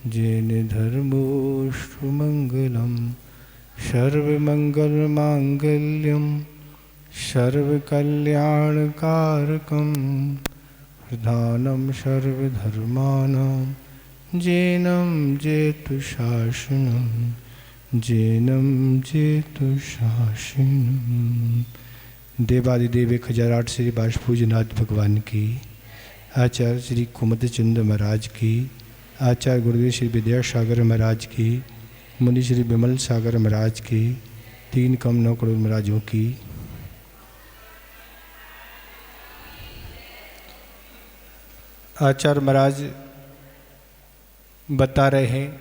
जेन धर्मोष्टमङ्गलं सर्वमङ्गलमाङ्गल्यं सर्वकल्याणकारकं प्रधानं सर्वधर्माणां जेनं जेतु शासनं जेनं जेतु शासनम्। देवादिदेव 1008 श्री बाष्पूजनाथ भगवान की, आचार्य श्री कुमुद चंद महाराज की, आचार्य गुरुदेव श्री विद्यासागर महाराज की, मुनि श्री विमल सागर महाराज की, 3 कम 9 करोड़ महाराजों की। आचार्य महाराज बता रहे हैं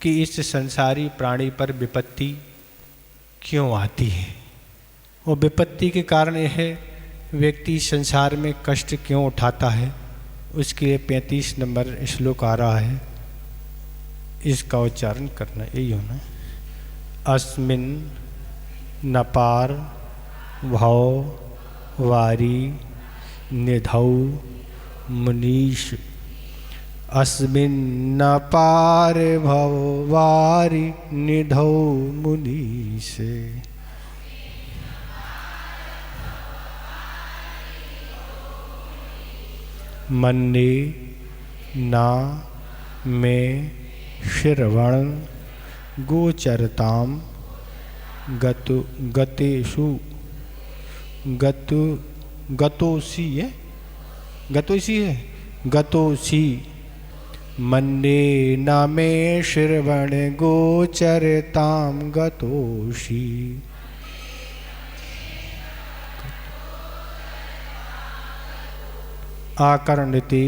कि इस संसारी प्राणी पर विपत्ति क्यों आती है, और विपत्ति के कारण यह व्यक्ति संसार में कष्ट क्यों उठाता है। उसके लिए 35 नंबर श्लोक आ रहा है, इसका उच्चारण करना यही होना। अस्मिन नपार भव वारी निधौ मुनीश। अस्मिन नपार भव वारी निधौ मुनीश। मन्ने ना में श्रवण गोचरताम गतेषु गतोसी है गतोसी। मन्ने ना में श्रवण गोचरताम गतोषी। आकर्णिते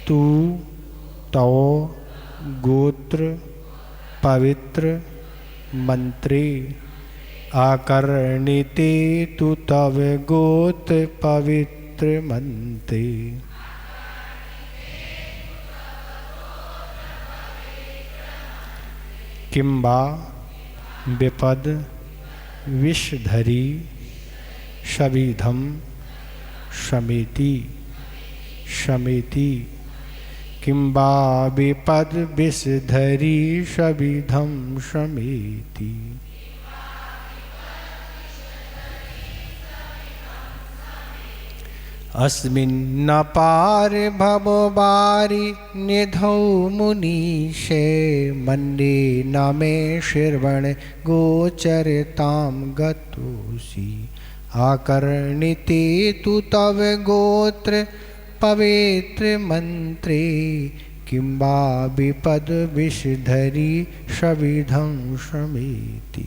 तू तव गोत्र पवित्र मंत्रे। आकर्णिते तू तव गोत्र पवित्र मंत्रे। किंबा विपद विषधरी शबीधम शमेति। किंबा विपद विषधरी शबीधम शमेति। अस्मिन् नपार भववारि निधौ मुनीशे। मन्ये न मे श्रवण गोचरतां गतोषि। आकर्णिते तु तव गोत्र पवित्र मंत्रे। किंबा विपद विषधरी शबीधं शमेति।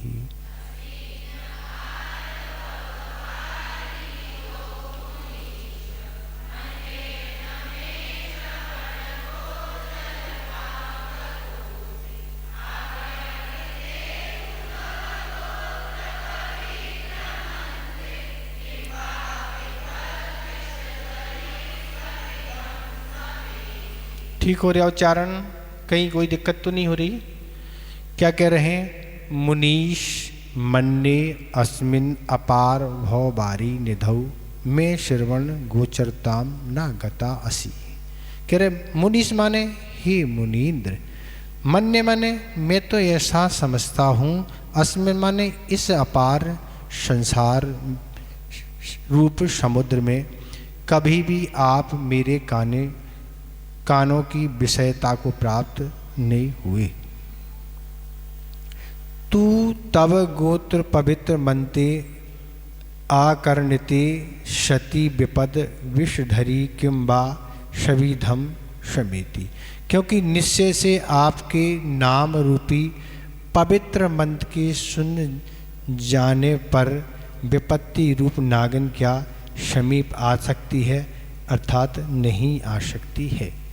ठीक हो रहा उच्चारण? कहीं कोई दिक्कत तो नहीं हो रही? क्या कह रहे हैं? मुनीश मन्ने अस्मिन अपार भव बारी निधौ में श्रवण गोचरताम ना गता असी। कह रहे मुनीश माने हे मुनीन्द्र। मन्ने माने मैं तो ऐसा समझता हूँ। अस्मिन माने इस अपार संसार रूप समुद्र में कभी भी आप मेरे कानों की विषयता को प्राप्त नहीं हुए। तू तव गोत्र पवित्र मनते आकर्णिते शति विपद विषधरी किंबा शबीधम शमेति। क्योंकि निश्चय से आपके नाम रूपी पवित्र मंत्र के सुन जाने पर विपत्ति रूप नागिन क्या समीप आ सकती है, अर्थात नहीं आ सकती है।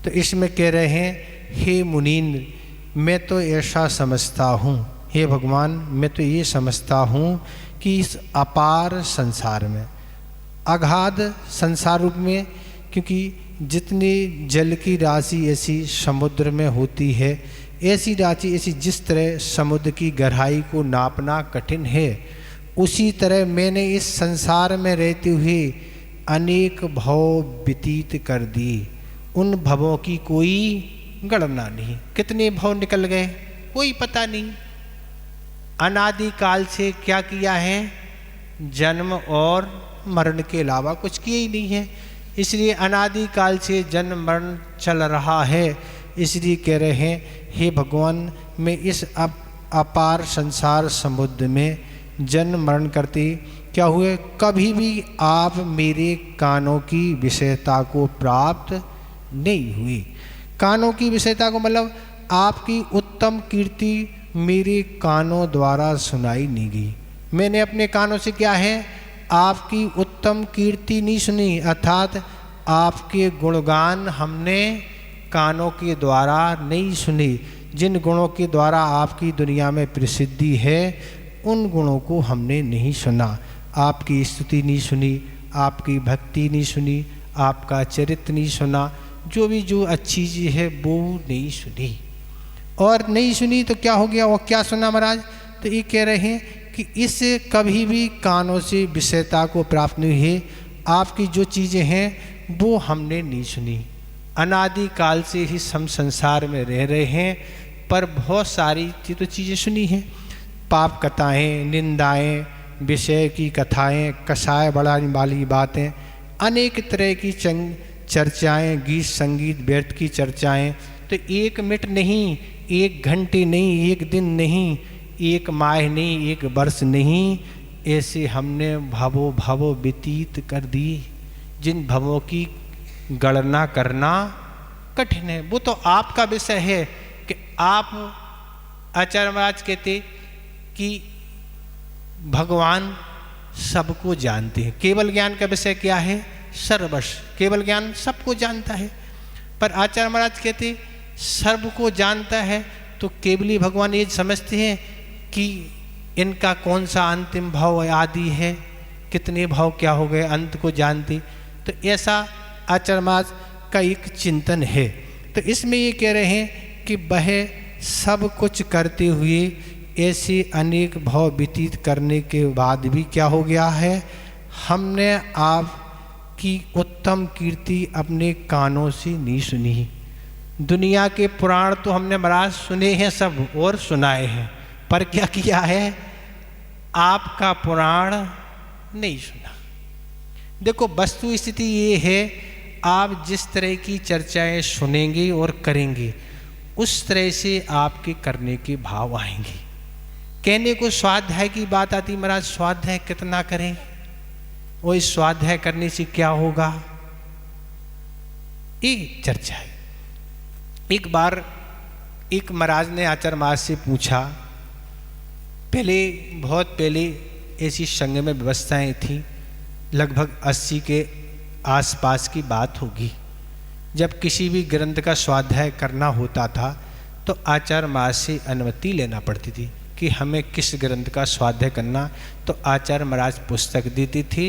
तो इसमें कह रहे हैं हे मुनीन्द्र, मैं तो ऐसा समझता हूँ, हे भगवान मैं तो ये समझता हूँ कि इस अपार संसार में, अगाध संसार रूप में, क्योंकि जितनी जल की राशि ऐसी समुद्र में होती है, ऐसी राशि ऐसी जिस तरह समुद्र की गहराई को नापना कठिन है, उसी तरह मैंने इस संसार में रहते हुए अनेक भव व्यतीत कर दिए, उन भवों की कोई गणना नहीं। कितने भव निकल गए कोई पता नहीं। अनादिकाल से क्या किया है, जन्म और मरण के अलावा कुछ किया ही नहीं है। इसलिए अनादिकाल से जन्म मरण चल रहा है। इसलिए कह रहे हैं हे भगवान, मैं इस अपार संसार समुद्र में जन्म मरण करते क्या हुए, कभी भी आप मेरे कानों की विषयता को प्राप्त नहीं हुई। कानों की विषयता को मतलब आपकी उत्तम कीर्ति मेरे कानों द्वारा सुनाई नहीं गई। मैंने अपने कानों से क्या है, आपकी उत्तम कीर्ति नहीं सुनी, अर्थात आपके गुणगान हमने कानों के द्वारा नहीं सुने। जिन गुणों के द्वारा आपकी दुनिया में प्रसिद्धि है उन गुणों को हमने नहीं सुना। आपकी स्तुति नहीं सुनी, आपकी भक्ति नहीं सुनी, आपका चरित्र नहीं सुना, जो अच्छी चीज़ है वो नहीं सुनी। और नहीं सुनी तो क्या हो गया, वो क्या सुना महाराज, तो ये कह रहे हैं कि इस कभी भी कानों से विषयता को प्राप्त नहीं है। आपकी जो चीज़ें हैं वो हमने नहीं सुनी। अनादिकाल से ही हम संसार में रह रहे हैं, पर बहुत सारी तो चीज़ें सुनी हैं। पाप कथाएँ, निंदाएँ, विषय की कथाएँ, कसाय बढ़ाने वाली बातें, अनेक तरह की चर्चाएँ, गीत संगीत व्यर्थ की चर्चाएँ, तो एक मिनट नहीं, एक घंटे नहीं, एक दिन नहीं, एक माह नहीं, एक वर्ष नहीं, ऐसे हमने भवो व्यतीत कर दी, जिन भवों की गणना करना कठिन है। वो तो आपका विषय है कि आप आचार्य महाराज कहते कि भगवान सबको जानते हैं। केवल ज्ञान का विषय क्या है, सर्वश, केवल ज्ञान सबको जानता है। पर आचार्य महाराज कहते सर्व को जानता है तो केवली भगवान ये समझते हैं कि इनका कौन सा अंतिम भाव आदि है, कितने भाव क्या हो गए, अंत को जानते। तो ऐसा आचार्य महाराज का एक चिंतन है। तो इसमें ये कह रहे हैं कि वह सब कुछ करते हुए ऐसे अनेक भाव व्यतीत करने के बाद भी क्या हो गया है, हमने आपकी उत्तम कीर्ति अपने कानों से नहीं सुनी। दुनिया के पुराण तो हमने महाराज सुने हैं सब और सुनाए हैं, पर क्या किया है, आपका पुराण नहीं सुना। देखो वस्तु स्थिति ये है, आप जिस तरह की चर्चाएं सुनेंगे और करेंगे उस तरह से आपके करने के भाव आएंगे। कहने को स्वाध्याय की बात आती, महाराज स्वाध्याय कितना करें, वो इस स्वाध्याय करने से क्या होगा, ये चर्चा है। एक बार एक महाराज ने आचार्य महाराज से पूछा, पहले बहुत पहले ऐसी संघ में व्यवस्थाएं थी, लगभग 80 के आसपास की बात होगी, जब किसी भी ग्रंथ का स्वाध्याय करना होता था तो आचार्य महाराज से अनुमति लेना पड़ती थी कि हमें किस ग्रंथ का स्वाध्याय करना। तो आचार्य महाराज पुस्तक देती थी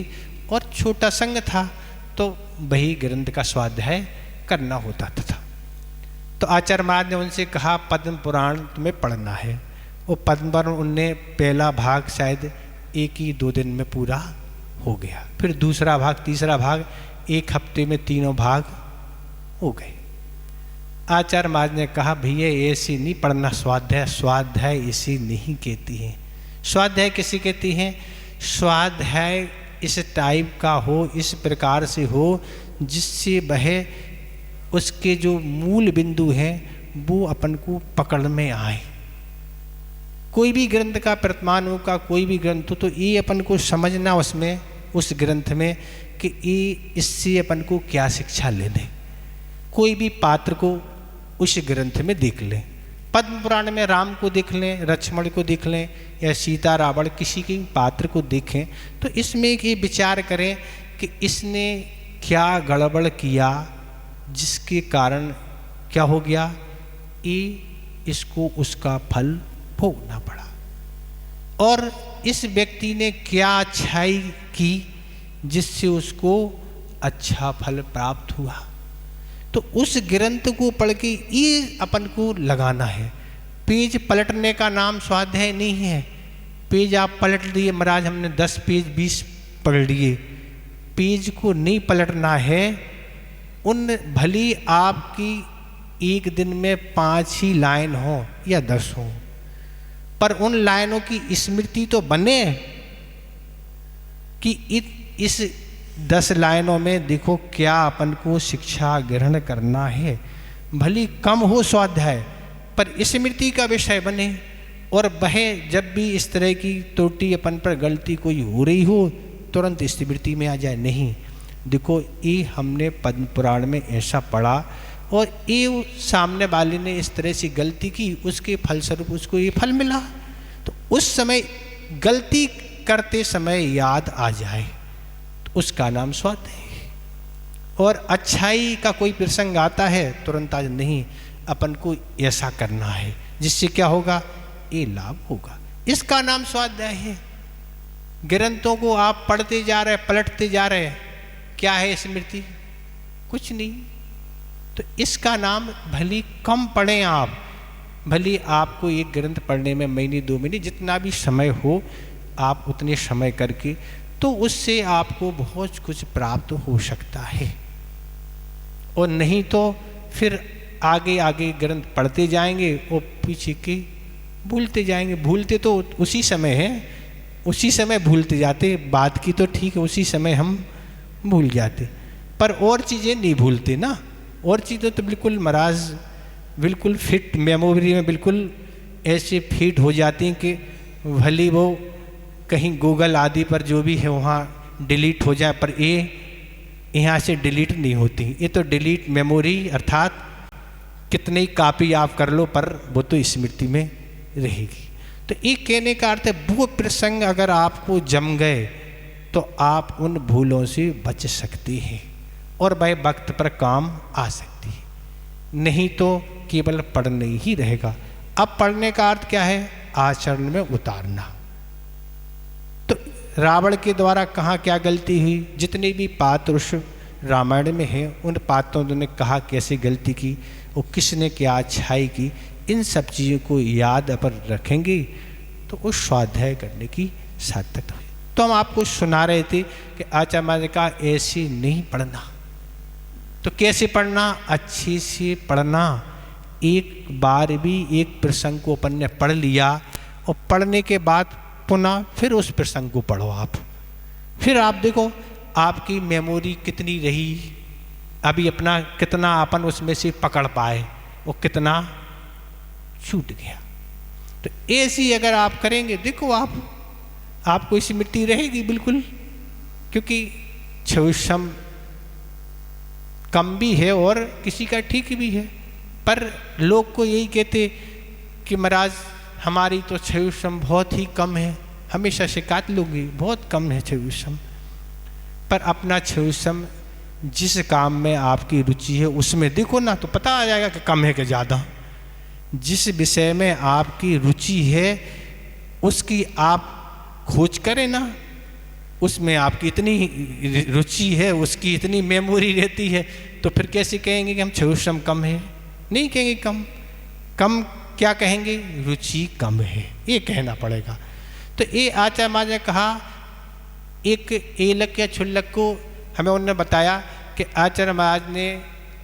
और छोटा संघ था तो वही ग्रंथ का स्वाध्याय करना होता था। तो आचार्य महाराज ने उनसे कहा पद्म पुराण तुम्हें पढ़ना है। वो पद्म पुराण उनने पहला भाग शायद 1-2 दिन में पूरा हो गया, फिर दूसरा भाग, तीसरा भाग, 1 हफ्ते में 3 भाग हो गए। आचार्य महाराज ने कहा भैया ऐसे नहीं पढ़ना स्वाध्याय, स्वाध्याय इसे नहीं कहती हैं। स्वाध्याय किसे कहती हैं, स्वाध्याय इस टाइप का हो, इस प्रकार से हो जिससे वह उसके जो मूल बिंदु हैं वो अपन को पकड़ में आए। कोई भी ग्रंथ का वर्तमानों का कोई भी ग्रंथ हो तो ये अपन को समझना उसमें, उस ग्रंथ में कि ये इससे अपन को क्या शिक्षा लेने। कोई भी पात्र को उस ग्रंथ में देख लें, पद्म पुराण में राम को देख लें, लक्ष्मण को देख लें या सीता रावण किसी के पात्र को देखें तो इसमें ये विचार करें कि इसने क्या गड़बड़ किया जिसके कारण क्या हो गया, ये इसको उसका फल भोगना पड़ा, और इस व्यक्ति ने क्या अच्छाई की जिससे उसको अच्छा फल प्राप्त हुआ। तो उस ग्रंथ को पढ़ के ये अपन को लगाना है। पेज पलटने का नाम स्वाध्याय नहीं है। पेज आप पलट लिए, महाराज हमने 10 पेज 20 पढ़ लिए, पेज को नहीं पलटना है। उन भली आपकी एक दिन में 5 ही लाइन हो या 10 हो, पर उन लाइनों की स्मृति तो बने कि इस 10 लाइनों में देखो क्या अपन को शिक्षा ग्रहण करना है। भली कम हो स्वाध्याय, पर स्मृति का विषय बने। और वह जब भी इस तरह की त्रुटि अपन पर गलती कोई हो रही हो तुरंत स्मृति में आ जाए। नहीं, देखो ये हमने पद्म पुराण में ऐसा पढ़ा और ये सामने वाले ने इस तरह से गलती की, उसके फलस्वरूप उसको ये फल मिला। तो उस समय गलती करते समय याद आ जाए तो उसका नाम स्वाध्याय है। और अच्छाई का कोई प्रसंग आता है तुरंत आज नहीं, अपन को ऐसा करना है जिससे क्या होगा, ये लाभ होगा, इसका नाम स्वाध्याय है। ग्रंथों को आप पढ़ते जा रहे, पलटते जा रहे, क्या है स्मृति? कुछ नहीं। तो इसका नाम भली कम पढ़ें आप, भली आपको एक ग्रंथ पढ़ने में महीने 2 महीने जितना भी समय हो आप उतने समय करके, तो उससे आपको बहुत कुछ प्राप्त हो सकता है। और नहीं तो फिर आगे आगे ग्रंथ पढ़ते जाएंगे और पीछे के भूलते जाएंगे। भूलते तो उसी समय है, उसी समय भूलते जाते, बात की तो ठीक है उसी समय हम भूल जाते, पर और चीज़ें नहीं भूलते ना। और चीज़ें तो बिल्कुल महाराज बिल्कुल फिट मेमोरी में बिल्कुल ऐसे फिट हो जाती हैं कि भली वो कहीं गूगल आदि पर जो भी है वहाँ डिलीट हो जाए, पर ये यहाँ से डिलीट नहीं होती। ये तो डिलीट मेमोरी अर्थात कितनी ही कापी आप कर लो पर वो तो स्मृति में रहेगी। तो ये कहने का अर्थ है वो प्रसंग अगर आपको जम गए तो आप उन भूलों से बच सकते हैं और वह वक्त पर काम आ सकती है। नहीं तो केवल पढ़ने ही रहेगा। अब पढ़ने का अर्थ क्या है, आचरण में उतारना। तो रावण के द्वारा कहाँ क्या गलती हुई, जितने भी पात्र उस रामायण में हैं उन पात्रों ने कहा कैसे गलती की और किसने क्या अच्छाई की, इन सब चीज़ों को याद अपन रखेंगे तो उस स्वाध्याय करने की सार्थकता हुई। तो हम आपको सुना रहे थे कि आचार्य महाराज ने कहा ऐसे नहीं पढ़ना। तो कैसे पढ़ना, अच्छे से पढ़ना। एक बार भी एक प्रसंग को अपन ने पढ़ लिया और पढ़ने के बाद पुनः फिर उस प्रसंग को पढ़ो आप, फिर आप देखो आपकी मेमोरी कितनी रही, अभी अपना कितना अपन उसमें से पकड़ पाए और कितना छूट गया। तो ऐसी अगर आप करेंगे देखो आपको स्मृति रहेगी बिल्कुल, क्योंकि छविषम कम भी है और किसी का ठीक भी है। पर लोग को यही कहते कि महाराज हमारी तो छविषम बहुत ही कम है, हमेशा शिकायत लोगी बहुत कम है छविषम। पर अपना छविषम जिस काम में आपकी रुचि है उसमें देखो ना, तो पता आ जाएगा कि कम है कि ज़्यादा। जिस विषय में आपकी रुचि है उसकी आप खोज करें ना, उसमें आपकी इतनी रुचि है, उसकी इतनी मेमोरी रहती है, तो फिर कैसे कहेंगे कि हम छविषम कम है? नहीं कहेंगे कम क्या कहेंगे, रुचि कम है, ये कहना पड़ेगा। तो ये आचार्य महाराज ने कहा, एक एलक या छुल्लक को हमें उन्होंने बताया कि आचार्य महाराज ने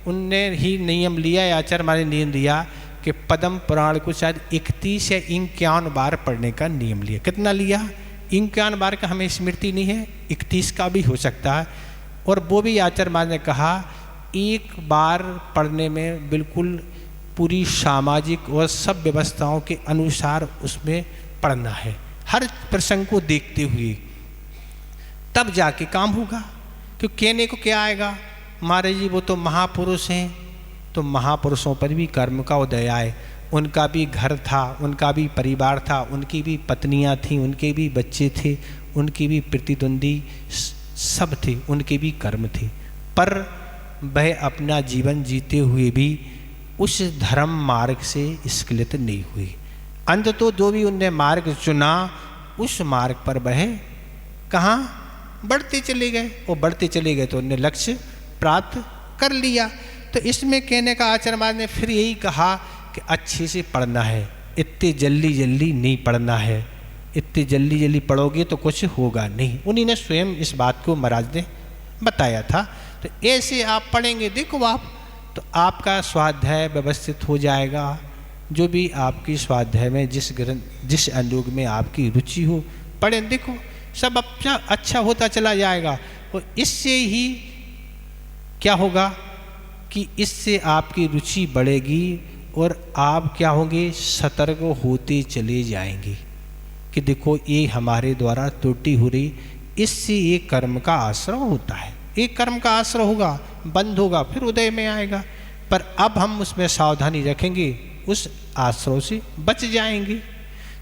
उनने ही नियम लिया, आचार्य महाराज ने नियम दिया कि पद्म पुराण को शायद 31 या 51 बार पढ़ने का नियम लिया। कितना लिया? 51 बार का हमें स्मृति नहीं है, 31 का भी हो सकता है। और वो भी आचार्य महाराज ने कहा एक बार पढ़ने में बिल्कुल पूरी सामाजिक और सब व्यवस्थाओं के अनुसार उसमें पढ़ना है, हर प्रसंग को देखते हुए, तब जाके काम होगा। क्यों कहने को क्या आएगा, महाराज जी वो तो महापुरुष हैं, तो महापुरुषों पर भी कर्म का उदय आए, उनका भी घर था, उनका भी परिवार था, उनकी भी पत्नियां थीं, उनके भी बच्चे थे, उनकी भी प्रतिद्वंदी सब थे, उनके भी कर्म थे। पर वह अपना जीवन जीते हुए भी उस धर्म मार्ग से स्खलित नहीं हुई। अंत तो जो भी उनने मार्ग चुना उस मार्ग पर वह कहाँ बढ़ते चले गए, और बढ़ते चले गए तो उनने लक्ष्य प्राप्त कर लिया। तो इसमें कहने का आचार्य महाराज ने फिर यही कहा कि अच्छे से पढ़ना है, इतने जल्दी जल्दी नहीं पढ़ना है, इतने जल्दी जल्दी पढ़ोगे तो कुछ होगा नहीं। उन्हीं ने स्वयं इस बात को महाराज ने बताया था। तो ऐसे आप पढ़ेंगे, देखो आप, तो आपका स्वाध्याय व्यवस्थित हो जाएगा। जो भी आपकी स्वाध्याय में जिस ग्रंथ जिस अनुग में आपकी रुचि हो, पढ़ें, देखो सब अच्छा होता चला जाएगा। और इससे ही क्या होगा कि इससे आपकी रुचि बढ़ेगी और आप क्या होंगे, सतर्क होते चले जाएंगे कि देखो ये हमारे द्वारा त्रुटि हो रही। इससे एक कर्म का आश्रय होता है, एक कर्म का आश्रय होगा, बंद होगा, फिर उदय में आएगा। पर अब हम उसमें सावधानी रखेंगे, उस आश्रय से बच जाएंगे।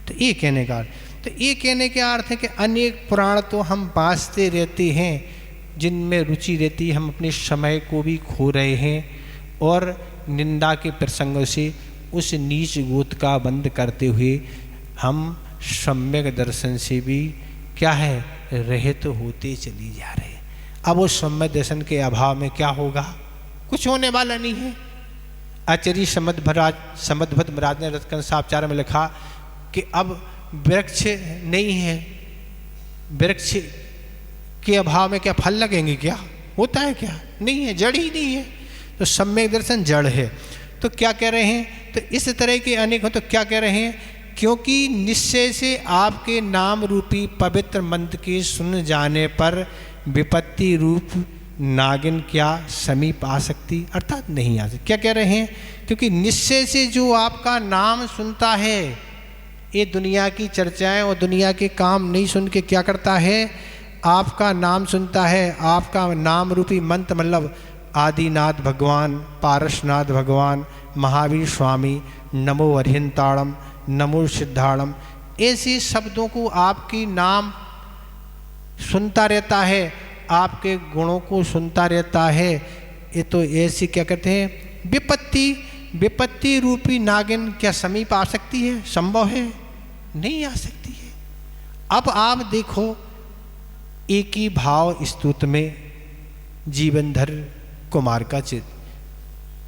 तो ये कहने का, तो ये कहने के अर्थ है कि अनेक पुराण तो हम वाँचते रहते हैं जिनमें रुचि रहती है, हम अपने समय को भी खो रहे हैं और निंदा के प्रसंगों से उस नीच गोत का बंद करते हुए हम सम्यक दर्शन से भी क्या है, रहित होते चली जा रहे हैं। अब उस सम्यक दर्शन के अभाव में क्या होगा, कुछ होने वाला नहीं है। आचार्य समदभद्र महाराज ने रत्न सापचार में लिखा कि अब वृक्ष नहीं है, वृक्ष के अभाव में क्या फल लगेंगे, क्या होता है, क्या नहीं है, जड़ ही नहीं है। तो सम्यक दर्शन जड़ है। तो क्या कह रहे हैं, तो इस तरह के अनेक हो, तो क्या कह रहे हैं, क्योंकि निश्चय से आपके नाम रूपी पवित्र मंत्र के सुन जाने पर विपत्ति रूप नागिन क्या समीप आ सकती, अर्थात नहीं आ सकती। क्या कह रहे हैं, क्योंकि निश्चय से जो आपका नाम सुनता है, ये दुनिया की चर्चाएं और दुनिया के काम नहीं सुन के क्या करता है, आपका नाम सुनता है। आपका नाम रूपी मंत्र मतलब आदिनाथ भगवान, पारसनाथ भगवान, महावीर स्वामी, नमो अरिहंताणम, नमो सिद्धाणम, ऐसे शब्दों को आपकी नाम सुनता रहता है, आपके गुणों को सुनता रहता है। ये तो ऐसी क्या कहते हैं, विपत्ति रूपी नागिन क्या समीप आ सकती है, संभव है, नहीं आ सकती है। अब आप देखो, एक ही भाव स्तुत में जीवनधर कुमार का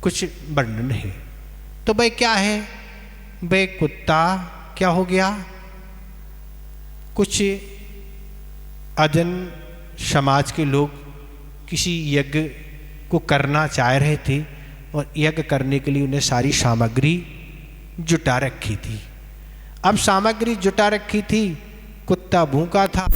कुछ वर्णन है। तो भाई क्या है, भाई कुत्ता क्या हो गया, कुछ अजन समाज के लोग किसी यज्ञ को करना चाह रहे थे और यज्ञ करने के लिए उन्हें सारी सामग्री जुटा रखी थी। अब सामग्री जुटा रखी थी, कुत्ता भूखा था।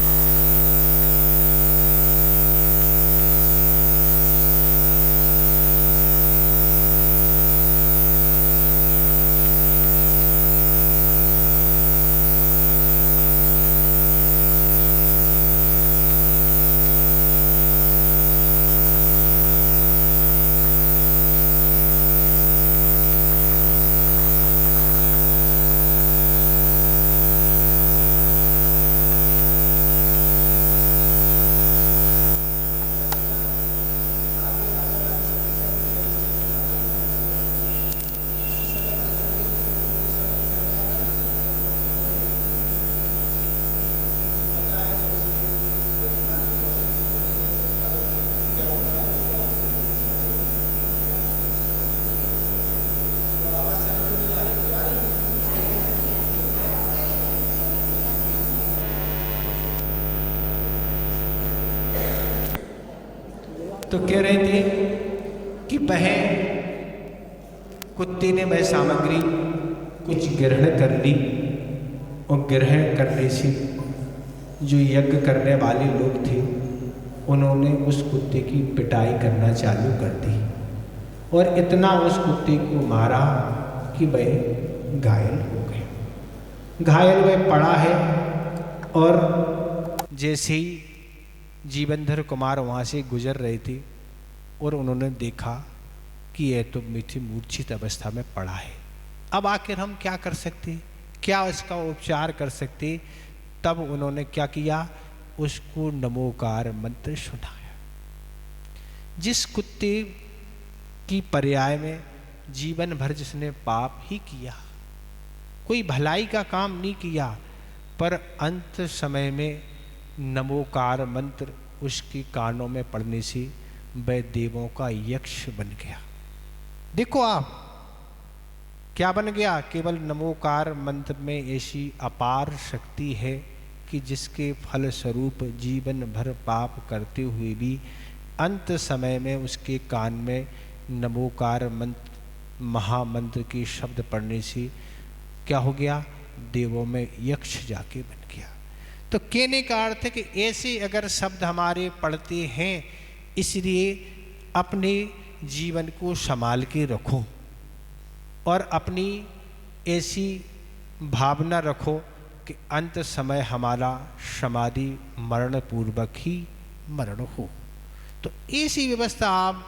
तो कह रहे थे कि वह कुत्ते ने वह सामग्री कुछ ग्रहण कर ली और ग्रहण करने से जो यज्ञ करने वाले लोग थे उन्होंने उस कुत्ते की पिटाई करना चालू कर दी और इतना उस कुत्ते को मारा कि वह घायल हो गए। घायल वह पड़ा है और जैसे ही जीवनधर कुमार वहाँ से गुजर रहे थे और उन्होंने देखा कि यह तो मीठी मूर्छित अवस्था में पड़ा है। अब आखिर हम क्या कर सकते, क्या इसका उपचार कर सकते। तब उन्होंने क्या किया, उसको नमोकार मंत्र सुनाया। जिस कुत्ते की पर्याय में जीवन भर जिसने पाप ही किया, कोई भलाई का काम नहीं किया, पर अंत समय में नमोकार मंत्र उसके कानों में पड़ने से वह देवों का यक्ष बन गया। देखो आप क्या बन गया, केवल नमोकार मंत्र में ऐसी अपार शक्ति है कि जिसके फल स्वरूप जीवन भर पाप करते हुए भी अंत समय में उसके कान में नमोकार मंत्र, महामंत्र के शब्द पढ़ने से क्या हो गया, देवों में यक्ष जाके बन गया। तो कहने का अर्थ है कि ऐसे अगर शब्द हमारे पढ़ते हैं, इसलिए अपने जीवन को संभाल के रखो और अपनी ऐसी भावना रखो कि अंत समय हमारा समाधि मरण पूर्वक ही मरण हो। तो ऐसी व्यवस्था आप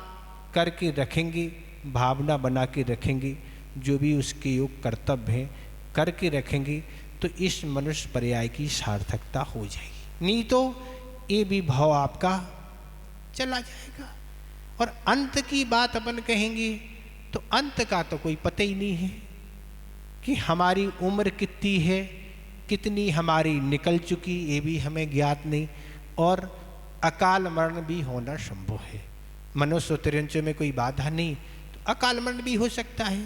करके रखेंगे, भावना बना के रखेंगे, जो भी उसके योग कर्तव्य हैं करके रखेंगे, तो इस मनुष्य पर्याय की सार्थकता हो जाएगी। नहीं तो ये भी भाव आपका चला जाएगा। और अंत की बात अपन कहेंगे तो अंत का तो कोई पता ही नहीं है कि हमारी उम्र कितनी है, कितनी हमारी निकल चुकी, ये भी हमें ज्ञात नहीं। और अकाल मरण भी होना संभव है। मनुष्य तिरंचों में कोई बाधा नहीं, तो अकाल मरण भी हो सकता है।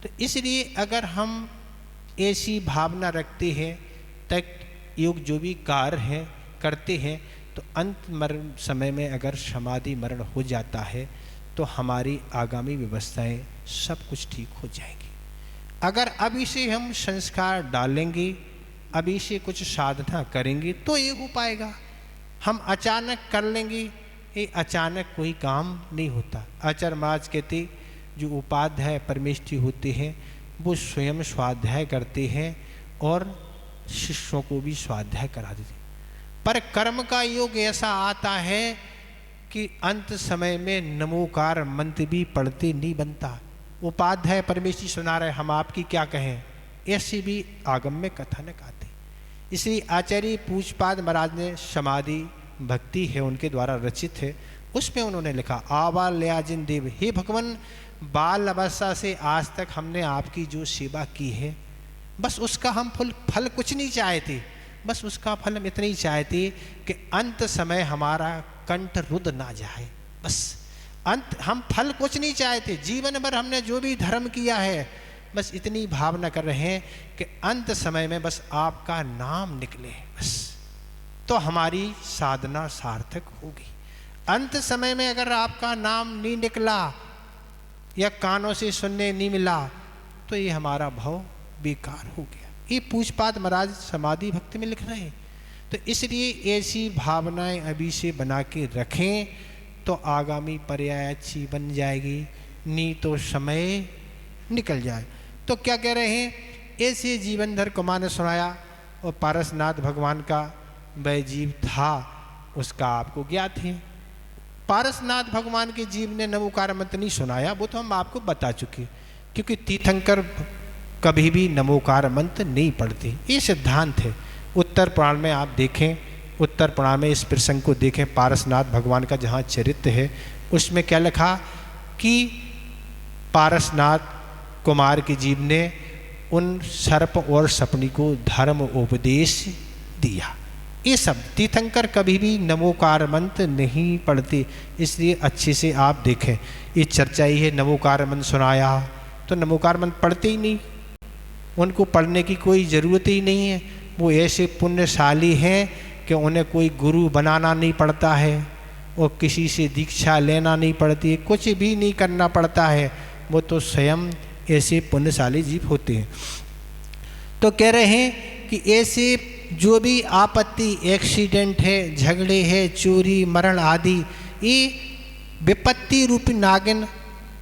तो इसलिए अगर हम ऐसी भावना रखते हैं, तक योग जो भी कार्य हैं करते हैं, तो अंत मरण समय में अगर समाधि मरण हो जाता है तो हमारी आगामी व्यवस्थाएं सब कुछ ठीक हो जाएंगी। अगर अभी से हम संस्कार डालेंगे, अभी से कुछ साधना करेंगे तो ये हो पाएगा। हम अचानक कर लेंगे, ये अचानक कोई काम नहीं होता। आचार्य महाराज कहते जो उपाध्याय परमेष्ठी होते हैं वो स्वयं स्वाध्याय करते हैं और शिष्यों को भी स्वाध्याय करा देते हैं। पर कर्म का योग ऐसा आता है कि अंत समय में नमोकार मंत्र भी पढ़ते नहीं बनता। उपाध्याय परमेष्ठी सुना रहे, हम आपकी क्या कहें, ऐसे भी आगम में कथानक आते। इसलिए आचार्य पूजपाद महाराज ने समाधि भक्ति है उनके द्वारा रचित है, उसमें उन्होंने लिखा आवालयाजिन देव, हे भगवान बाल अवस्था से आज तक हमने आपकी जो सेवा की है, बस उसका हम फल कुछ नहीं चाहते, बस उसका फल हम इतना ही चाहते कि अंत समय हमारा कंठ रुद्ध ना जाए। बस अंत हम फल कुछ नहीं चाहते, जीवन भर हमने जो भी धर्म किया है बस इतनी भावना कर रहे हैं कि अंत समय में बस आपका नाम निकले, बस तो हमारी साधना सार्थक होगी। अंत समय में अगर आपका नाम नहीं निकला या कानों से सुनने नहीं मिला तो ये हमारा भाव बेकार हो गया। ये पूजपाद महाराज समाधि भक्ति में लिख रहे हैं। तो इसलिए ऐसी भावनाएं अभी से बना के रखें तो आगामी पर्याय अच्छी बन जाएगी, नहीं तो समय निकल जाए। तो क्या कह रहे हैं, ऐसे जीवनधर कुमार ने सुनाया और पारसनाथ भगवान का वह जीव था, उसका आपको ज्ञात है। पारसनाथ भगवान के जीव ने नमोकार मंत्र नहीं सुनाया, वो तो हम आपको बता चुके, क्योंकि तीर्थंकर कभी भी नमोकार मंत्र नहीं पढ़ते, ये सिद्धांत है। उत्तर पुराण में आप देखें, उत्तर पुराण में इस प्रसंग को देखें, पारसनाथ भगवान का जहाँ चरित्र है उसमें क्या लिखा कि पारसनाथ कुमार के जीव ने उन सर्प और सपनी को धर्म उपदेश दिया। ये सब तीर्थंकर कभी भी नमोकार मंत्र नहीं पढ़ते, इसलिए अच्छे से आप देखें। ये चर्चा ही है, नमोकार मंत्र सुनाया तो नमोकार मंत्र पढ़ते ही नहीं, उनको पढ़ने की कोई ज़रूरत ही नहीं है। वो ऐसे पुण्यशाली हैं कि उन्हें कोई गुरु बनाना नहीं पड़ता है और किसी से दीक्षा लेना नहीं पड़ती है, कुछ भी नहीं करना पड़ता है, वो तो स्वयं ऐसे पुण्यशाली जीव होते हैं। तो कह रहे हैं कि ऐसे जो भी आपत्ति, एक्सीडेंट है, झगड़े है, चोरी मरण आदि, ये विपत्ति रूपी नागिन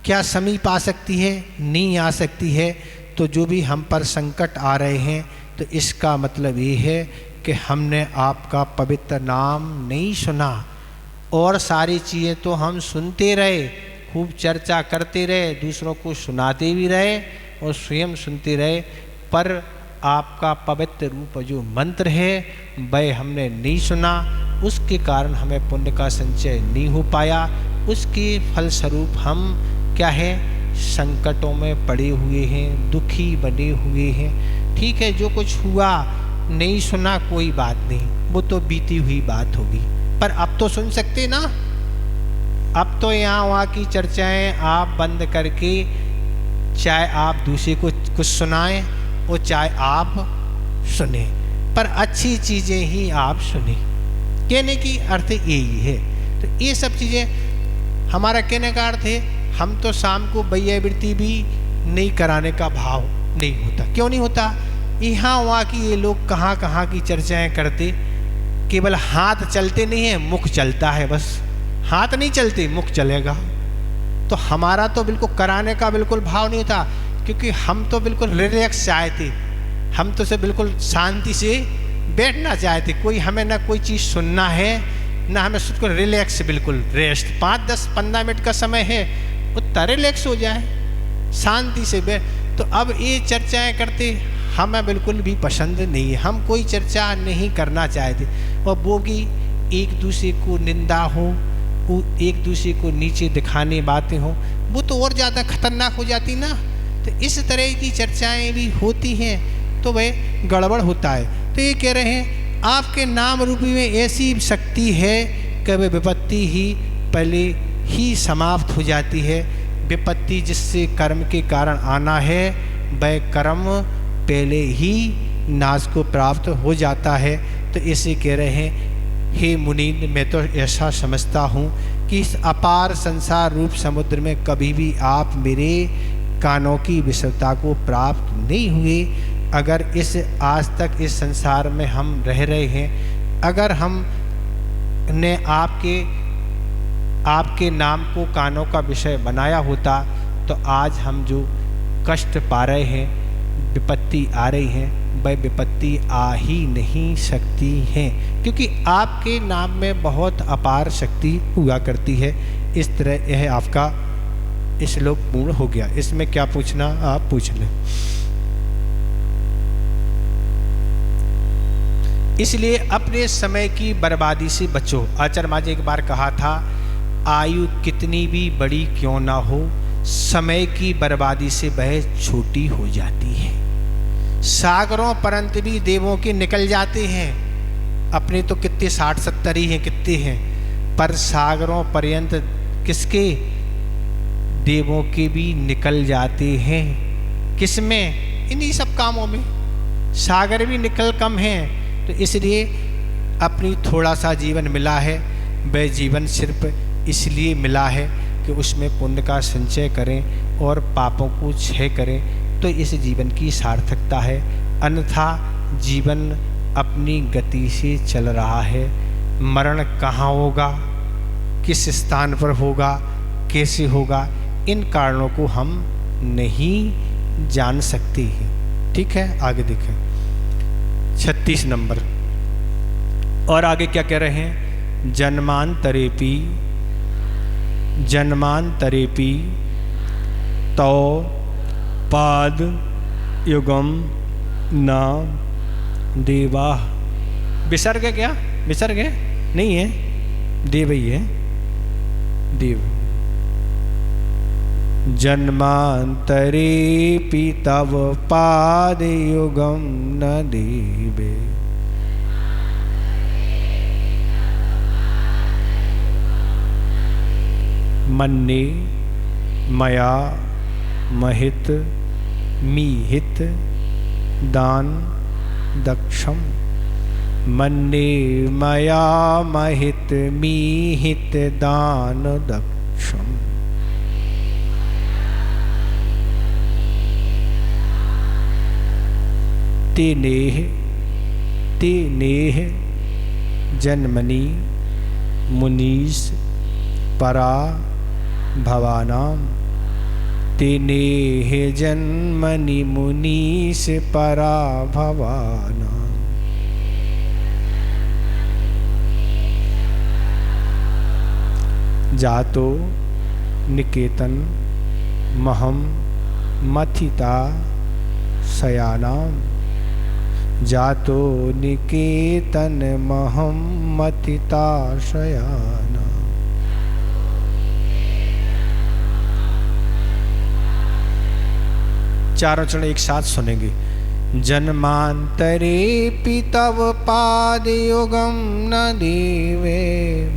क्या समीप आ सकती है? नहीं आ सकती है। तो जो भी हम पर संकट आ रहे हैं तो इसका मतलब ये है कि हमने आपका पवित्र नाम नहीं सुना। और सारी चीज़ें तो हम सुनते रहे, खूब चर्चा करते रहे, दूसरों को सुनाते भी रहे और स्वयं सुनते रहे, पर आपका पवित्र रूप जो मंत्र है वह हमने नहीं सुना, उसके कारण हमें पुण्य का संचय नहीं हो पाया। उसके फलस्वरूप हम क्या है, संकटों में पड़े हुए हैं, दुखी बने हुए हैं। ठीक है, जो कुछ हुआ नहीं सुना कोई बात नहीं, वो तो बीती हुई बात होगी, पर अब तो सुन सकते ना। अब तो यहाँ वहाँ की चर्चाएं आप बंद करके चाहे आप दूसरे को कुछ सुनाएं और चाहे आप सुने, पर अच्छी चीज़ें ही आप सुने। कहने की अर्थ यही है। तो ये सब चीज़ें हमारा कहने का अर्थ है, हम तो शाम को वैयावृत्ति भी नहीं कराने का भाव नहीं होता। क्यों नहीं होता? यहाँ वहाँ की ये लोग कहाँ कहाँ की चर्चाएं करते, केवल हाथ चलते नहीं है, मुख चलता है बस। हाथ नहीं चलते, मुख चलेगा। तो हमारा तो बिल्कुल कराने का बिल्कुल भाव नहीं था, क्योंकि हम तो बिल्कुल रिलैक्स चाहते, हम तो से बिल्कुल शांति से बैठना चाहते। कोई हमें ना कोई चीज़ सुनना है, ना हमें बिल्कुल रिलैक्स, बिल्कुल रेस्ट। 5, 10, 15 मिनट का समय है, उतना रिलैक्स हो जाए, शांति से बैठ। तो अब ये चर्चाएं करते हमें बिल्कुल भी पसंद नहीं है, हम कोई चर्चा नहीं करना चाहते। और वो भी एक दूसरे को निंदा हो, एक दूसरे को नीचे दिखाने बातें हो, वो तो और ज़्यादा खतरनाक हो जाती ना। तो इस तरह की चर्चाएं भी होती हैं, तो वह गड़बड़ होता है। तो ये कह रहे हैं आपके नाम रूपी में ऐसी शक्ति है कि वह विपत्ति ही पहले ही समाप्त हो जाती है। विपत्ति जिससे कर्म के कारण आना है, वह कर्म पहले ही नाश को प्राप्त हो जाता है। तो इसे कह रहे हैं, हे मुनीन्द्र, मैं तो ऐसा समझता हूँ कि इस अपार संसार रूप समुद्र में कभी भी आप मेरे कानों की विषयता को प्राप्त नहीं हुए। अगर इस आज तक इस संसार में हम रह रहे हैं, अगर हम ने आपके नाम को कानों का विषय बनाया होता, तो आज हम जो कष्ट पा रहे हैं, विपत्ति आ रही हैं, वह विपत्ति आ ही नहीं सकती हैं, क्योंकि आपके नाम में बहुत अपार शक्ति हुआ करती है। इस तरह यह आपका श्लोक पूर्ण हो गया। इसमें क्या पूछना आप पूछ लें। इसलिए अपने समय की बर्बादी से बचो। आचार्य महाराज एक बार कहा था, आयु कितनी भी बड़ी क्यों ना हो, समय की बर्बादी से वह छोटी हो जाती है। सागरों परंत भी देवों के निकल जाते हैं, अपने तो कितने 60-70 ही हैं, कितने हैं, पर सागरों पर्यंत किसके, देवों के भी निकल जाते हैं। किसमें? इन्हीं सब कामों में। सागर भी निकल कम हैं। तो इसलिए अपनी थोड़ा सा जीवन मिला है, वह जीवन सिर्फ इसलिए मिला है कि उसमें पुण्य का संचय करें और पापों को क्षय करें, तो इस जीवन की सार्थकता है। अन्यथा जीवन अपनी गति से चल रहा है। मरण कहाँ होगा, किस स्थान पर होगा, कैसे होगा, इन कारणों को हम नहीं जान सकते हैं। ठीक है, आगे देखें 36 नंबर। और आगे क्या कह रहे हैं, जन्मांतरेपि तो पाद युगम न देवा। विसर्ग है क्या? विसर्ग है नहीं है, देव ही है, देव। जन्मांतरेपि तव पाद युगम न देवे। मन्ये मया महित मीहित दान दक्षम। मन्ये मया महित मीहित दान दक्षम। तेनेह जन्मनि मुनीश परा भवानां। तेनेह जन्मनि मुनीश परा भवानां। जातो निकेतन महम मथिता शयानां। जातो निकेतन महम मथिता शयानां। चारों चरण एक साथ सुनेंगे। जन्मांतरेपि तव पादयुगं न देवे।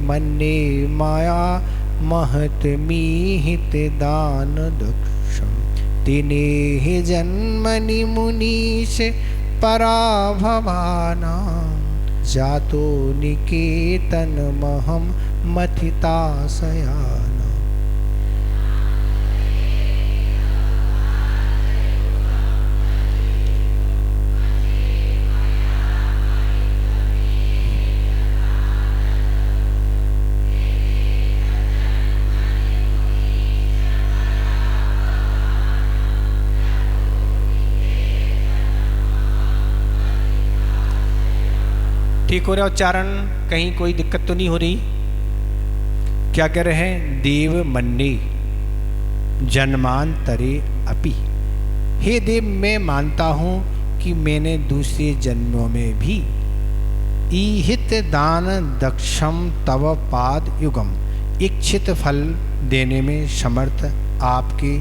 मन्ये माया महत मीहित दान दक्षम। तेनेह जन्मनि मुनीश परा भवानां। जातो निकेतन महम मथिता शयाना। ठीक हो रहा उच्चारण? कहीं कोई दिक्कत तो नहीं हो रही? क्या कह रहे हैं? देव मन्ने जन्मांतरे अपि। हे देव, मैं मानता हूँ कि मैंने दूसरे जन्मों में भी ईहित दान दक्षम तव पाद युगम, इच्छित फल देने में समर्थ आपके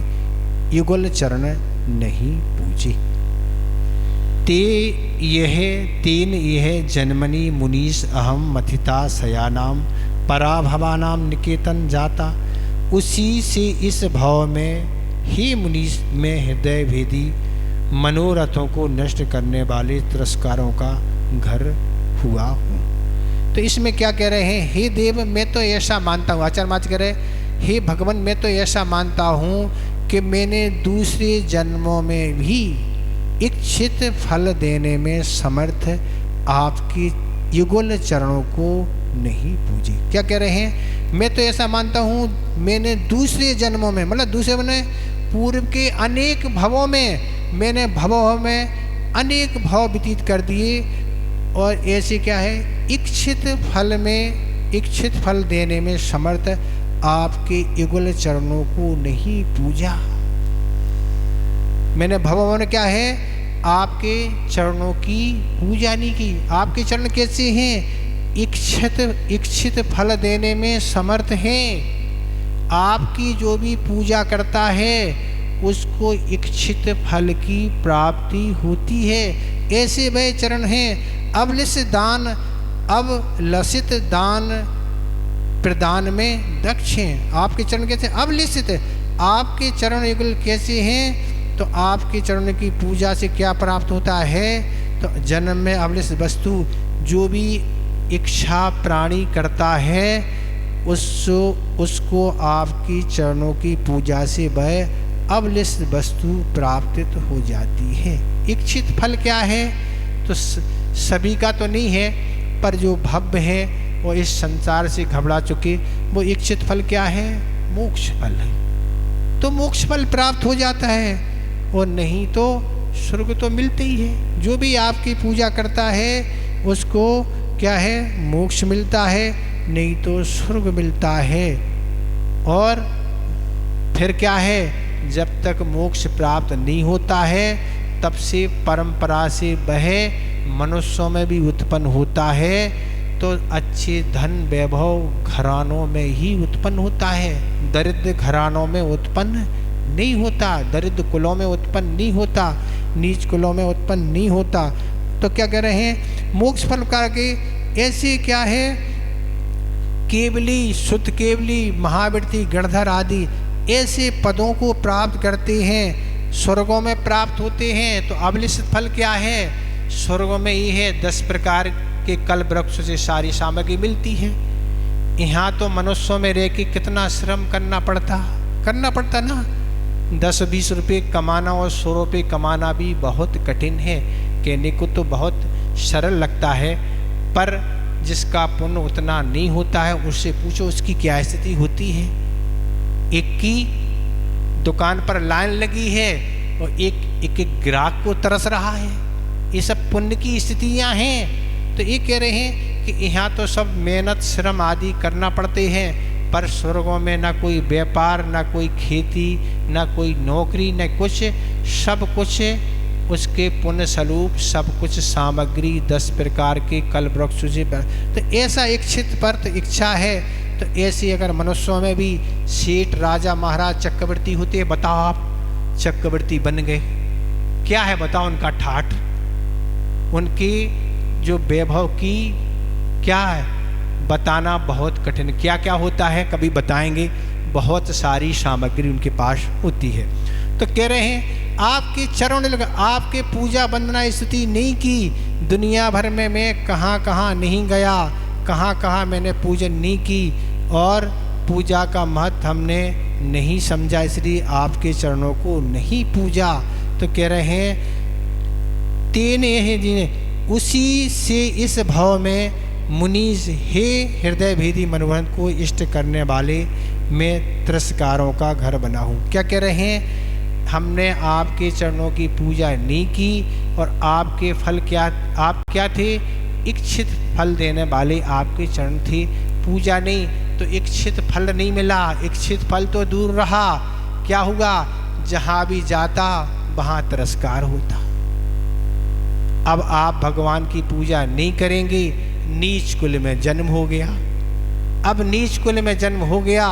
युगल चरण नहीं पूजे। तेन यह जन्मनि मुनीश अहम मथिता शयानाम पराभवानाम निकेतन जाता। उसी से इस भाव में ही मुनीश में हृदय भेदी मनोरथों को नष्ट करने वाले तिरस्कारों का घर हुआ हूँ। तो इसमें क्या कह रहे हैं? हे देव, मैं तो ऐसा मानता हूँ, आचार्य महाराज कह रहे, हे भगवान, मैं तो ऐसा मानता हूँ कि मैंने दूसरे जन्मों में भी इच्छित फल देने में समर्थ आपकी युगल चरणों को नहीं पूजी। क्या कह रहे हैं? मैं तो ऐसा मानता हूँ मैंने दूसरे जन्मों में, मतलब दूसरे में पूर्व के अनेक भवों में, मैंने भवों में अनेक भाव व्यतीत कर दिए और ऐसे क्या है, इच्छित फल में, इच्छित फल देने में समर्थ आपके युगल चरणों को नहीं पूजा। मैंने भवों में क्या है, आपके चरणों की पूजा नहीं की। आपके चरण कैसे हैं? इच्छित फल देने में समर्थ हैं। आपकी जो भी पूजा करता है उसको इच्छित फल की प्राप्ति होती है। ऐसे वह चरण हैं। अब लसित दान प्रदान में दक्ष हैं। आपके चरण कैसे? अब लसित, आपके चरण युगल कैसे हैं? तो आपके चरण की पूजा से क्या प्राप्त होता है? तो जन्म में अवलिस वस्तु, जो भी इच्छा प्राणी करता है उसको आपकी चरणों की पूजा से वह अवलिस वस्तु प्राप्त हो जाती है। इच्छित फल क्या है? तो सभी का तो नहीं है, पर जो भव्य है वो इस संसार से घबरा चुके, वो इच्छित फल क्या है? मोक्ष फल है। तो मोक्ष फल प्राप्त हो जाता है और नहीं तो स्वर्ग तो मिलते ही है। जो भी आपकी पूजा करता है उसको क्या है? मोक्ष मिलता है, नहीं तो स्वर्ग मिलता है। और फिर क्या है? जब तक मोक्ष प्राप्त नहीं होता है तब से परंपरा से वह मनुष्यों में भी उत्पन्न होता है। तो अच्छे धन वैभव घरानों में ही उत्पन्न होता है, दरिद्र घरानों में उत्पन्न नहीं होता, दरिद्र कुलों में उत्पन्न नहीं होता, नीच कुलों में उत्पन्न नहीं होता। तो क्या कह रहे हैं? मोक्ष फल करके ऐसे क्या है, केवली, शुद्ध केवली, महावृत्ति, गणधर आदि ऐसे पदों को प्राप्त करते हैं, स्वर्गों में प्राप्त होते हैं। तो अभिलिषित फल क्या है? स्वर्गों में ये है 10 प्रकार के कल वृक्ष से सारी सामग्री मिलती है। यहाँ तो मनुष्यों में रह के कितना श्रम करना पड़ता ना। 10-20 रुपये कमाना और 100 रुपये कमाना भी बहुत कठिन है। कहने को तो बहुत सरल लगता है, पर जिसका पुण्य उतना नहीं होता है उससे पूछो उसकी क्या स्थिति होती है। एक की दुकान पर लाइन लगी है और एक ग्राहक को तरस रहा है। ये सब पुण्य की स्थितियाँ हैं। तो ये कह रहे हैं कि यहाँ तो सब मेहनत श्रम आदि करना पड़ते हैं, पर स्वर्गों में ना कोई व्यापार, ना कोई खेती, ना कोई नौकरी, न कुछ, सब कुछ उसके पुण्य स्वरूप, सब कुछ सामग्री 10 प्रकार के कल वृक्ष से। तो ऐसा इच्छित पर तो इच्छा है। तो ऐसे अगर मनुष्यों में भी सेठ, राजा, महाराज, चक्रवर्ती होते हैं, बताओ आप चक्रवर्ती बन गए, क्या है बताओ उनका ठाठ, उनकी जो वैभव की क्या है बताना बहुत कठिन। क्या क्या होता है कभी बताएंगे। बहुत सारी सामग्री उनके पास होती है। तो कह रहे हैं आपके चरण लगा, आपके पूजा वंदना स्तुति नहीं की, दुनिया भर में मैं कहाँ कहाँ नहीं गया, कहाँ कहाँ मैंने पूजन नहीं की, और पूजा का महत्व हमने नहीं समझा, इसलिए आपके चरणों को नहीं पूजा। तो कह रहे हैं तेने है जिन्हें उसी से इस भाव में मुनीष हे हृदय भेदी मनोहर को इष्ट करने वाले मैं तिरस्कारों का घर बना हूँ। क्या कह रहे हैं? हमने आपके चरणों की पूजा नहीं की और आपके फल क्या, आप क्या थे? इच्छित फल देने वाले आपके चरण थे, पूजा नहीं। तो इच्छित फल नहीं मिला, इच्छित फल तो दूर रहा। क्या हुआ? जहाँ भी जाता वहाँ तिरस्कार होता। अब आप भगवान की पूजा नहीं करेंगे, नीच कुल में जन्म हो गया। अब नीच कुल में जन्म हो गया,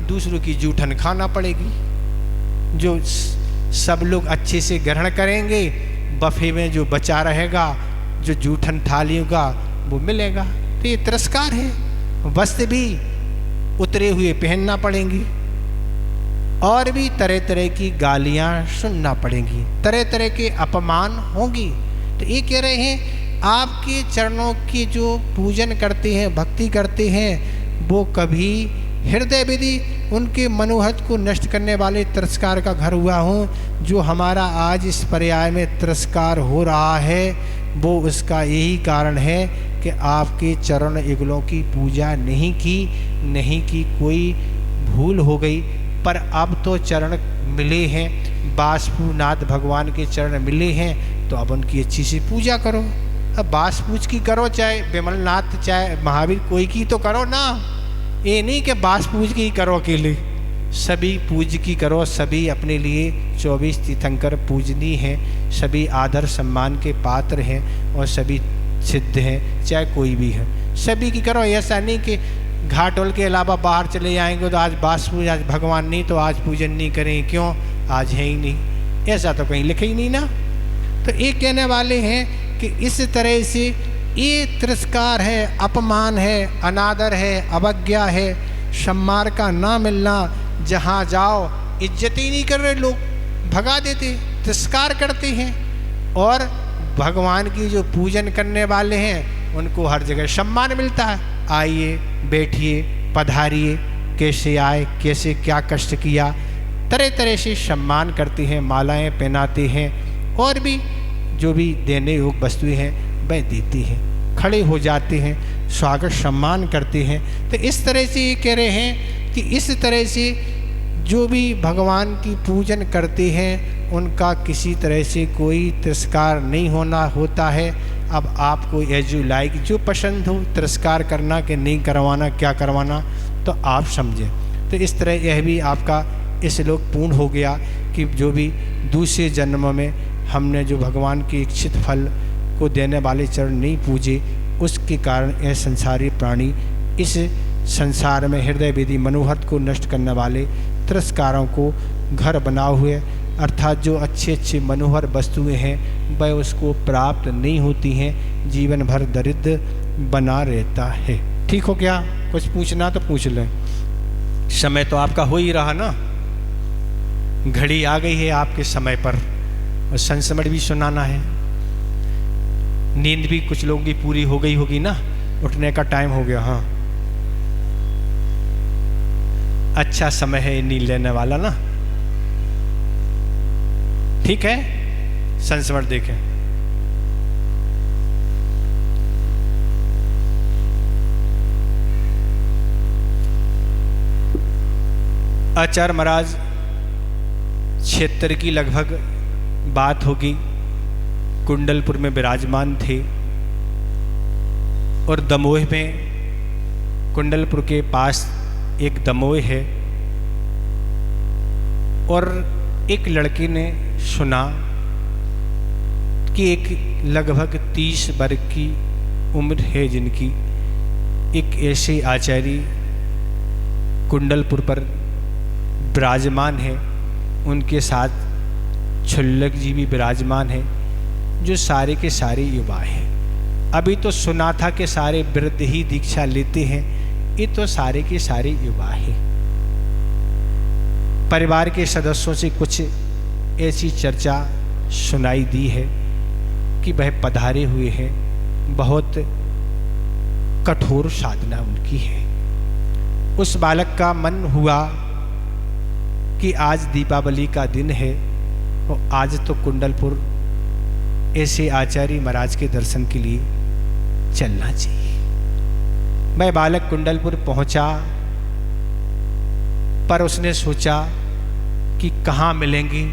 दूसरों की जूठन खाना पड़ेगी। जो सब लोग अच्छे से ग्रहण करेंगे, बफे में जो बचा रहेगा, जो जूठन थाली होगा वो मिलेगा। तो ये तिरस्कार है। वस्त्र भी उतरे हुए पहनना पड़ेंगे और भी तरह तरह की गालियां सुनना पड़ेंगी, तरह तरह के अपमान होंगी। तो ये कह रहे हैं आपके चरणों की जो पूजन करते हैं, भक्ति करते हैं, वो कभी हृदय विधि उनके मनोहत को नष्ट करने वाले तिरस्कार का घर हुआ हूँ। जो हमारा आज इस पर्याय में तिरस्कार हो रहा है वो उसका यही कारण है कि आपके चरण युगलों की पूजा नहीं की, कोई भूल हो गई। पर अब तो चरण मिले हैं, बासुनाथ भगवान के चरण मिले हैं, तो अब उनकी अच्छी सी पूजा करो। अब बास पूज की करो, चाहे विमलनाथ चाहे महावीर, कोई की तो करो ना। ये नहीं कि बास पूज की करो अकेले, सभी पूज की करो। सभी अपने लिए 24 तीर्थंकर पूजनीय हैं, सभी आदर सम्मान के पात्र हैं और सभी सिद्ध हैं, चाहे कोई भी है, सभी की करो। ऐसा नहीं कि घाटोल के अलावा बाहर चले जाएंगे तो आज बास पूज, आज भगवान नहीं तो आज पूजन नहीं करें, क्यों? आज है ही नहीं। ऐसा तो कहीं लिखे ही नहीं ना। तो ये कहने वाले हैं कि इस तरह से ये तिरस्कार है, अपमान है, अनादर है, अवज्ञा है, सम्मान का ना मिलना। जहाँ जाओ इज्जत ही नहीं कर रहे लोग, भगा देते, तिरस्कार करते हैं। और भगवान की जो पूजन करने वाले हैं उनको हर जगह सम्मान मिलता है। आइए, बैठिए, पधारिए, कैसे आए, कैसे क्या कष्ट किया, तरह तरह से सम्मान करते हैं, मालाएं पहनाते हैं और भी जो भी देने योग्य वस्तुएं हैं वह देती हैं, खड़े हो जाते हैं, स्वागत सम्मान करते हैं। तो इस तरह से ये कह रहे हैं कि इस तरह से जो भी भगवान की पूजन करते हैं उनका किसी तरह से कोई तिरस्कार नहीं होता है। अब आपको एज यू लाइक, जो पसंद हो तिरस्कार करना कि नहीं करवाना, क्या करवाना, तो आप समझें। तो इस तरह यह भी आपका इस श्लोक पूर्ण हो गया कि जो भी दूसरे जन्म में हमने जो भगवान के इच्छित फल को देने वाले चरण नहीं पूजे, उसके कारण यह संसारी प्राणी इस संसार में हृदय विधि मनोहर को नष्ट करने वाले तिरस्कारों को घर बना हुए, अर्थात जो अच्छे अच्छे मनोहर वस्तुएं हैं वह उसको प्राप्त नहीं होती हैं, जीवन भर दरिद्र बना रहता है। ठीक हो क्या? कुछ पूछना तो पूछ लें। समय तो आपका हो ही रहा ना, घड़ी आ गई है आपके समय पर और संस्मरण भी सुनाना है। नींद भी कुछ लोगों की पूरी हो गई होगी ना, उठने का टाइम हो गया। हाँ, अच्छा समय है नींद लेने वाला ना। ठीक है, संस्मरण देखें। आचार्य महाराज क्षेत्र की लगभग बात होगी, कुंडलपुर में विराजमान थे और दमोह में, कुंडलपुर के पास एक दमोह है, और एक लड़के ने सुना कि एक लगभग 30 वर्ष की उम्र है जिनकी, एक ऐसे आचार्य कुंडलपुर पर विराजमान है, उनके साथ छुल्लक जी भी विराजमान है, जो सारे के सारे युवा हैं। अभी तो सुना था कि सारे वृद्ध ही दीक्षा लेते हैं, ये तो सारे के सारे युवा हैं। परिवार के सदस्यों से कुछ ऐसी चर्चा सुनाई दी है कि वह पधारे हुए हैं, बहुत कठोर साधना उनकी है। उस बालक का मन हुआ कि आज दीपावली का दिन है और आज तो कुंडलपुर ऐसे आचार्य महाराज के दर्शन के लिए चलना चाहिए। मैं बालक कुंडलपुर पहुंचा, पर उसने सोचा कि कहाँ मिलेंगे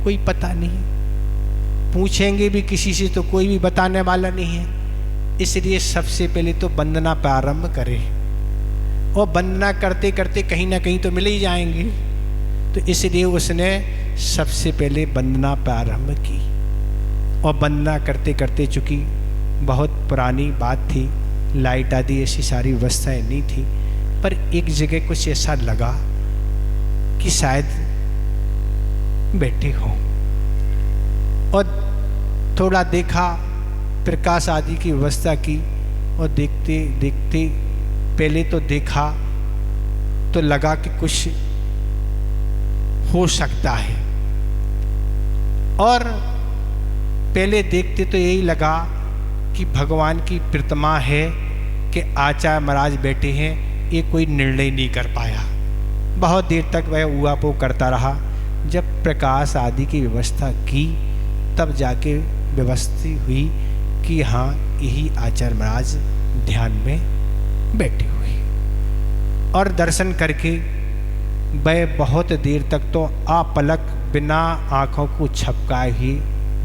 कोई पता नहीं, पूछेंगे भी किसी से तो कोई भी बताने वाला नहीं है, इसलिए सबसे पहले तो वंदना प्रारंभ करें और वंदना करते करते कहीं ना कहीं तो मिल ही जाएंगे। तो इसलिए उसने सबसे पहले वंदना प्रारंभ की और वंदना करते करते, चूँकि बहुत पुरानी बात थी, लाइट आदि ऐसी सारी व्यवस्थाएं नहीं थी, पर एक जगह कुछ ऐसा लगा कि शायद बैठे हों और थोड़ा देखा, प्रकाश आदि की व्यवस्था की और देखते देखते पहले तो देखा तो लगा कि कुछ हो सकता है, और पहले देखते तो यही लगा कि भगवान की प्रतिमा है कि आचार्य महाराज बैठे हैं, ये कोई निर्णय नहीं कर पाया। बहुत देर तक वह उआपो करता रहा। जब प्रकाश आदि की व्यवस्था की तब जाके व्यवस्थित हुई कि हाँ यही आचार्य महाराज ध्यान में बैठे हुए, और दर्शन करके वह बहुत देर तक तो अपलक बिना आँखों को झपकाए ही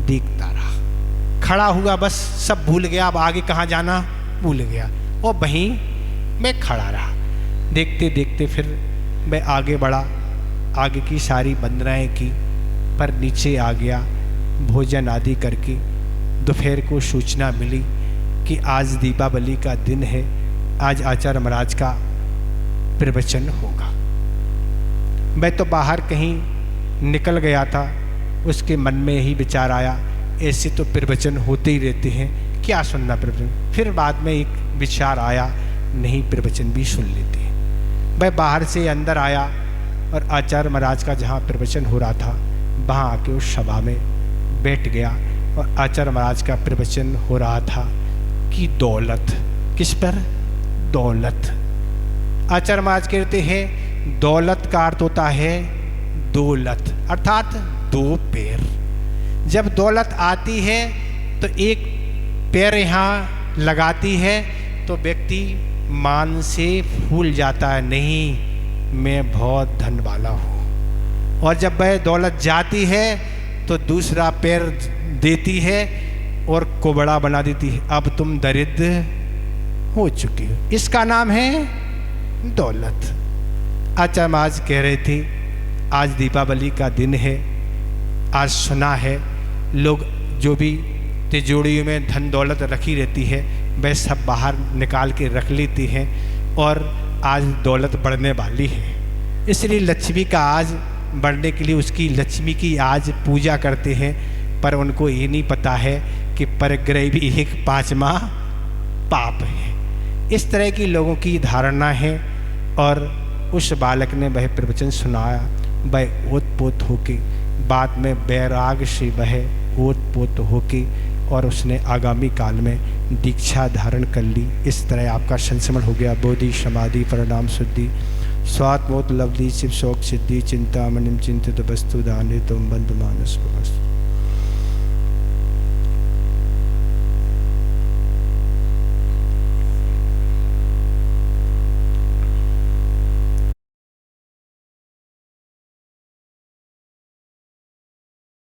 देखता रहा। खड़ा हुआ, बस सब भूल गया, अब आगे कहाँ जाना भूल गया, और वहीं मैं खड़ा रहा। देखते देखते फिर मैं आगे बढ़ा, आगे की सारी वंदनाएं की, पर नीचे आ गया भोजन आदि करके। दोपहर को सूचना मिली कि आज दीपावली का दिन है, आज आचार्य महाराज का प्रवचन होगा। मैं तो बाहर कहीं निकल गया था, उसके मन में यही विचार आया, ऐसे तो प्रवचन होते ही रहते हैं, क्या सुनना प्रवचन। फिर बाद में एक विचार आया, नहीं प्रवचन भी सुन लेते हैं। मैं बाहर से अंदर आया और आचार्य महाराज का जहाँ प्रवचन हो रहा था वहाँ आके उस सभा में बैठ गया, और आचार्य महाराज का प्रवचन हो रहा था कि दौलत, किस पर? दौलत। आचार्य महाराज कहते हैं दौलत का अर्थ होता है दौलत, अर्थात दो पैर। जब दौलत आती है तो एक पैर यहाँ लगाती है तो व्यक्ति मान से फूल जाता है, नहीं मैं बहुत धन वाला हूँ। और जब वह दौलत जाती है तो दूसरा पैर देती है और कोबड़ा बना देती है, अब तुम दरिद्र हो चुके हो। इसका नाम है दौलत। आचार्य महाराज कह रहे थे आज दीपावली का दिन है, आज सुना है लोग जो भी तिजोरियों में धन दौलत रखी रहती है वह सब बाहर निकाल के रख लेती हैं, और आज दौलत बढ़ने वाली है, इसलिए लक्ष्मी का आज बढ़ने के लिए उसकी लक्ष्मी की आज पूजा करते हैं। पर उनको ये नहीं पता है कि परग्रह भी एक पांचवा पाप है। इस तरह की लोगों की धारणा है। और उस बालक ने वह प्रवचन सुनाया, वह ओतपोत होके, बाद में बैराग से वह ओतपोत होके और उसने आगामी काल में दीक्षा धारण कर ली। इस तरह आपका संस्मरण हो गया। बोधि समाधि परिणाम शुद्धि स्वात्मोत लवली शिव शोक सिद्धि चिंता मनिम चिंतित वस्तु दाने तुम बंधु मानस वस्तु।